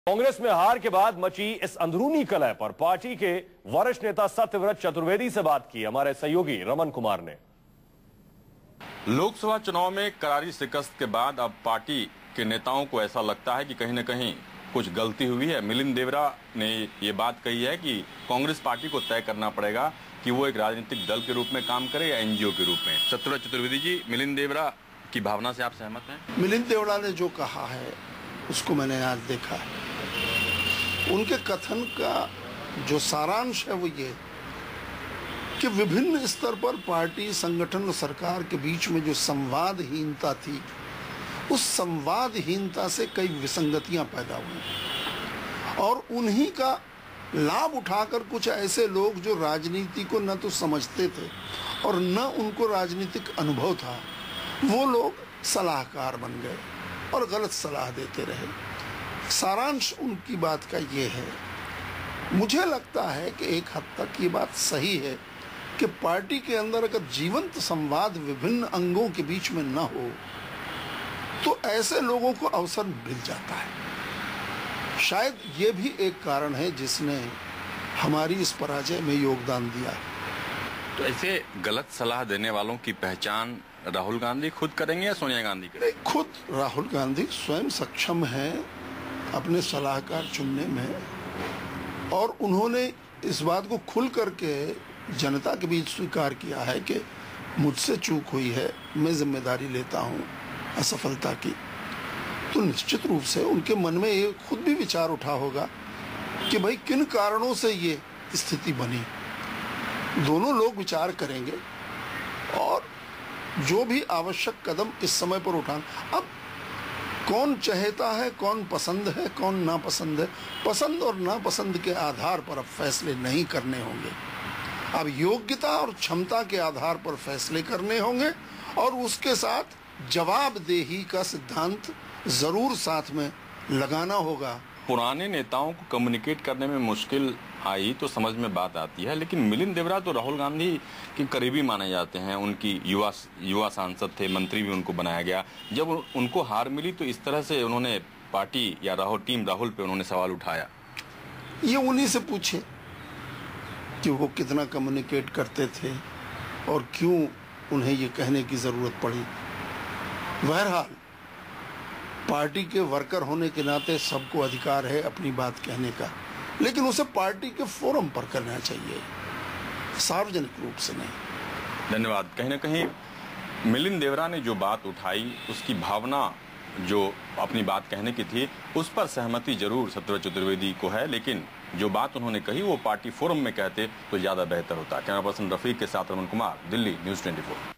कांग्रेस में हार के बाद मची इस अंदरूनी कलह पर पार्टी के वरिष्ठ नेता सत्यव्रत चतुर्वेदी से बात की हमारे सहयोगी रमन कुमार ने। लोकसभा चुनाव में करारी शिकस्त के बाद अब पार्टी के नेताओं को ऐसा लगता है कि कहीं न कहीं कुछ गलती हुई है। मिलिंद देवरा ने ये बात कही है कि कांग्रेस पार्टी को तय करना पड़ेगा कि वो एक राजनीतिक दल के रूप में काम करे या एनजीओ के रूप में। सत्यव्रत चतुर्वेदी जी, मिलिंद देवरा की भावना से आप सहमत हैं? मिलिंद देवरा ने जो कहा है उसको मैंने आज देखा है। उनके कथन का जो सारांश है वो ये कि विभिन्न स्तर पर पार्टी, संगठन और सरकार के बीच में जो संवादहीनता थी, उस संवादहीनता से कई विसंगतियां पैदा हुई और उन्हीं का लाभ उठाकर कुछ ऐसे लोग जो राजनीति को न तो समझते थे और न उनको राजनीतिक अनुभव था, वो लोग सलाहकार बन गए और गलत सलाह देते रहे। सारांश उनकी बात का ये है। मुझे लगता है कि एक हद तक ये बात सही है कि पार्टी के अंदर अगर जीवंत संवाद विभिन्न अंगों के बीच में न हो तो ऐसे लोगों को अवसर मिल जाता है। शायद ये भी एक कारण है जिसने हमारी इस पराजय में योगदान दिया है। तो ऐसे गलत सलाह देने वालों की पहचान राहुल गांधी खुद करेंगे या सोनिया गांधी करेंगे? खुद राहुल गांधी स्वयं सक्षम है अपने सलाहकार चुनने में और उन्होंने इस बात को खुल करके जनता के बीच स्वीकार किया है कि मुझसे चूक हुई है, मैं जिम्मेदारी लेता हूं असफलता की। तो निश्चित रूप से उनके मन में ये खुद भी विचार उठा होगा कि भाई किन कारणों से ये स्थिति बनी। दोनों लोग विचार करेंगे और जो भी आवश्यक कदम इस समय पर उठाना। अब कौन चाहता है, कौन पसंद है, कौन नापसंद है, पसंद और नापसंद के आधार पर अब फैसले नहीं करने होंगे। अब योग्यता और क्षमता के आधार पर फैसले करने होंगे और उसके साथ जवाबदेही का सिद्धांत जरूर साथ में लगाना होगा। पुराने नेताओं को कम्युनिकेट करने में मुश्किल आई तो समझ में बात आती है, लेकिन मिलिंद देवरा तो राहुल गांधी के करीबी माने जाते हैं। उनकी युवा सांसद थे, मंत्री भी उनको बनाया गया। जब उनको हार मिली तो इस तरह से उन्होंने पार्टी या टीम राहुल पे उन्होंने सवाल उठाया। ये उन्हीं से पूछे कि वो कितना कम्युनिकेट करते थे और क्यों उन्हें ये कहने की जरूरत पड़ी। बहरहाल पार्टी के वर्कर होने के नाते सबको अधिकार है अपनी बात कहने का, लेकिन उसे पार्टी के फोरम पर करना चाहिए, सार्वजनिक रूप से नहीं। धन्यवाद। कहीं न कहीं मिलिंद देवरा ने जो बात उठाई, उसकी भावना जो अपनी बात कहने की थी, उस पर सहमति जरूर सत्यव्रत चतुर्वेदी को है, लेकिन जो बात उन्होंने कही वो पार्टी फोरम में कहते तो ज्यादा बेहतर होता। कैमरा पर्सन रफीक के साथ रमन कुमार, दिल्ली, न्यूज़ 24।